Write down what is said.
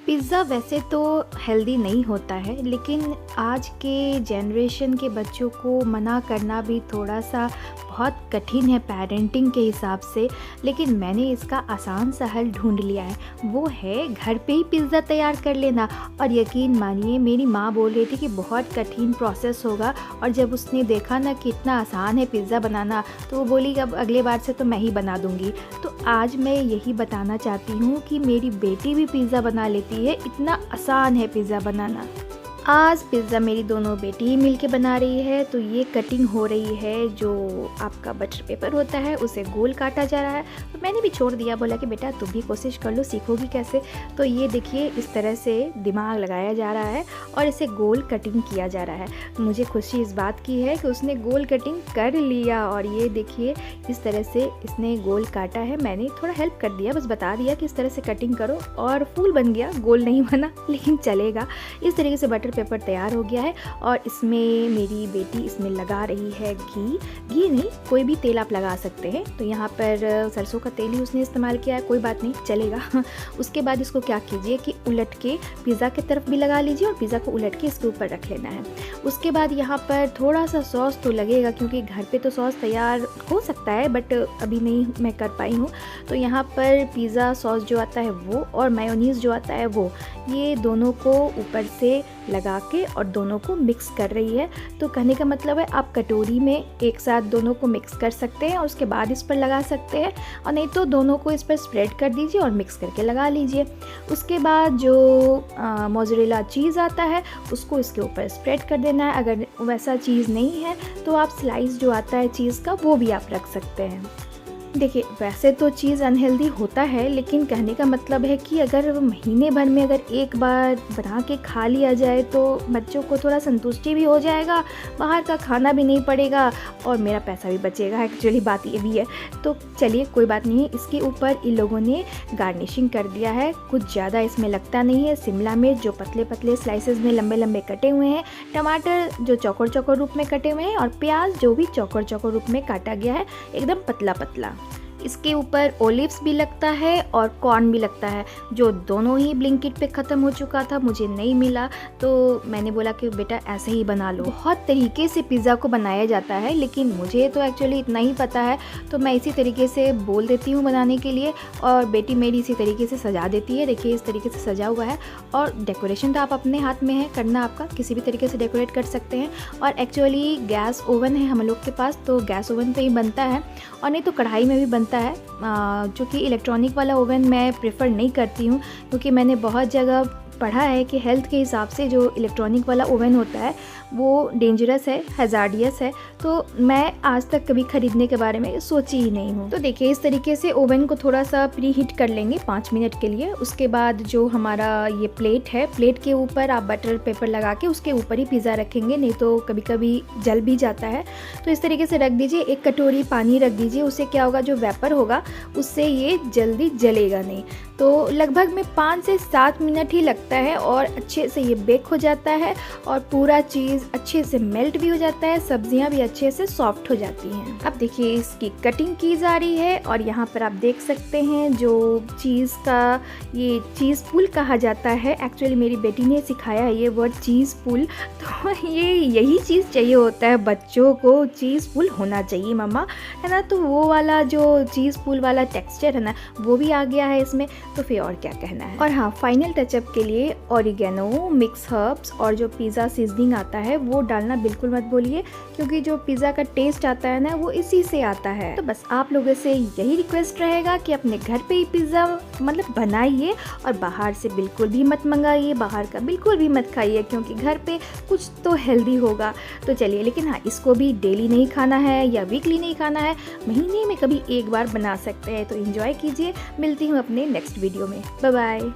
Pizza वैसे तो healthy नहीं होता है, लेकिन आज के जनरेशन के बच्चों को मना करना भी थोड़ा-सा बहुत कठिन है पेरेंटिंग के हिसाब से। लेकिन मैंने इसका आसान सा हल ढूँढ लिया है, वो है घर पे ही पिज़्ज़ा तैयार कर लेना। और यकीन मानिए, मेरी माँ बोल रही थी कि बहुत कठिन प्रोसेस होगा, और जब उसने देखा ना कि इतना आसान है पिज़्ज़ा बनाना, तो वो बोली अब अगले बार से तो मैं ही बना दूँगी। तो आज मैं यही बताना चाहती हूँ कि मेरी बेटी भी पिज़्ज़ा बना लेती है, इतना आसान है पिज़्ज़ा बनाना। आज पिज़्ज़ा मेरी दोनों बेटी ही मिलके बना रही है। तो ये कटिंग हो रही है, जो आपका बटर पेपर होता है उसे गोल काटा जा रहा है। तो मैंने भी छोड़ दिया, बोला कि बेटा तुम भी कोशिश कर लो, सीखोगी कैसे। तो ये देखिए, इस तरह से दिमाग लगाया जा रहा है और इसे गोल कटिंग किया जा रहा है। मुझे खुशी इस बात की है कि उसने गोल कटिंग कर लिया। और ये देखिए, इस तरह से इसने गोल काटा है। मैंने थोड़ा हेल्प कर दिया, बस बता दिया कि इस तरह से कटिंग करो, और फूल बन गया, गोल नहीं बना लेकिन चलेगा। इस तरीके से बटर पेपर तैयार हो गया है। और इसमें मेरी बेटी इसमें लगा रही है घी नहीं, कोई भी तेल आप लगा सकते हैं। तो यहाँ पर सरसों का तेल ही उसने इस्तेमाल किया है, कोई बात नहीं, चलेगा। उसके बाद इसको क्या कीजिए कि उलट के पिज़्ज़ा की तरफ भी लगा लीजिए, और पिज़्ज़ा को उलट के इसके ऊपर रख लेना है। उसके बाद यहाँ पर थोड़ा सा सॉस तो लगेगा, क्योंकि घर पे तो सॉस तैयार हो सकता है, बट अभी नहीं मैं कर पाई हूँ। तो यहाँ पर पिज़्ज़ा सॉस जो आता है वो, और मेयोनीज़ जो आता है वो, ये दोनों को ऊपर से लगा के और दोनों को मिक्स कर रही है। तो कहने का मतलब है, आप कटोरी में एक साथ दोनों को मिक्स कर सकते हैं और उसके बाद इस पर लगा सकते हैं, और नहीं तो दोनों को इस पर स्प्रेड कर दीजिए और मिक्स करके लगा लीजिए। उसके बाद जो मोज़रेला चीज़ आता है उसको इसके ऊपर स्प्रेड कर देना है। अगर वैसा चीज़ नहीं है तो आप स्लाइस जो आता है चीज़ का, वो भी आप रख सकते हैं। देखिए, वैसे तो चीज़ अनहेल्दी होता है, लेकिन कहने का मतलब है कि अगर महीने भर में अगर एक बार बना के खा लिया जाए तो बच्चों को थोड़ा संतुष्टि भी हो जाएगा, बाहर का खाना भी नहीं पड़ेगा और मेरा पैसा भी बचेगा। एक्चुअली बात ये भी है। तो चलिए, कोई बात नहीं है। इसके ऊपर इन लोगों ने गार्निशिंग कर दिया है, कुछ ज़्यादा इसमें लगता नहीं है। शिमला मिर्च जो पतले पतले स्लाइसेस में लंबे लंबे कटे हुए हैं, टमाटर जो चौकोर चौकोर रूप में कटे हुए हैं, और प्याज जो भी चौकोर चौकोर रूप में काटा गया है, एकदम पतला पतला। इसके ऊपर ओलिव्स भी लगता है और कॉर्न भी लगता है, जो दोनों ही ब्लिंकिट पे ख़त्म हो चुका था, मुझे नहीं मिला। तो मैंने बोला कि बेटा ऐसे ही बना लो। बहुत तरीके से पिज़्ज़ा को बनाया जाता है, लेकिन मुझे तो एक्चुअली इतना ही पता है, तो मैं इसी तरीके से बोल देती हूँ बनाने के लिए, और बेटी मेरी इसी तरीके से सजा देती है। देखिए, इस तरीके से सजा हुआ है। और डेकोरेशन तो आप अपने हाथ में है करना, आपका किसी भी तरीके से डेकोरेट कर सकते हैं। और एक्चुअली गैस ओवन है हम लोग के पास, तो गैस ओवन पे ही बनता है, और नहीं तो कढ़ाई में भी बनता है। जो कि इलेक्ट्रॉनिक वाला ओवन मैं प्रेफर नहीं करती हूँ, क्योंकि मैंने बहुत जगह पढ़ा है कि हेल्थ के हिसाब से जो इलेक्ट्रॉनिक वाला ओवन होता है वो डेंजरस है, हैज़ार्डियस है। तो मैं आज तक कभी ख़रीदने के बारे में सोची ही नहीं हूँ। तो देखिए, इस तरीके से ओवन को थोड़ा सा प्री हीट कर लेंगे 5 मिनट के लिए। उसके बाद जो हमारा ये प्लेट है, प्लेट के ऊपर आप बटर पेपर लगा के उसके ऊपर ही पिज़्ज़ा रखेंगे, नहीं तो कभी कभी जल भी जाता है। तो इस तरीके से रख दीजिए। एक कटोरी पानी रख दीजिए, उससे क्या होगा, जो वेपर होगा उससे ये जल्दी जलेगा नहीं। तो लगभग में 5 से 7 मिनट ही लगता है, और अच्छे से ये बेक हो जाता है, और पूरा चीज़ अच्छे से मेल्ट भी हो जाता है, सब्जियां भी अच्छे से सॉफ्ट हो जाती हैं। अब देखिए, इसकी कटिंग की जा रही है, और यहाँ पर आप देख सकते हैं जो चीज़ का, ये चीज़ पुल कहा जाता है। एक्चुअली मेरी बेटी ने सिखाया है ये वर्ड, चीज़ पुल। तो ये यही चीज़ चाहिए होता है बच्चों को, चीज़ पुल होना चाहिए मम्मा, है ना। तो वो वाला जो चीज़ पुल वाला टेक्सचर है ना, वो भी आ गया है इसमें। तो फिर और क्या कहना है। और हाँ, फाइनल टचअप के लिए ऑरिगेनो, मिक्स हर्ब्स और जो पिज़्ज़ा सीजनिंग आता है वो डालना बिल्कुल मत भूलिए, क्योंकि जो पिज़्ज़ा का टेस्ट आता है ना, वो इसी से आता है। तो बस आप लोगों से यही रिक्वेस्ट रहेगा कि अपने घर पे ही पिज़्ज़ा मतलब बनाइए, और बाहर से बिल्कुल भी मत मंगाइए, बाहर का बिल्कुल भी मत खाइए, क्योंकि घर पे कुछ तो हेल्दी होगा। तो चलिए, लेकिन हाँ, इसको भी डेली नहीं खाना है या वीकली नहीं खाना है, महीने में कभी एक बार बना सकते हैं। तो एंजॉय कीजिए। मिलती हूँ अपने नेक्स्ट वीडियो में। Bye bye.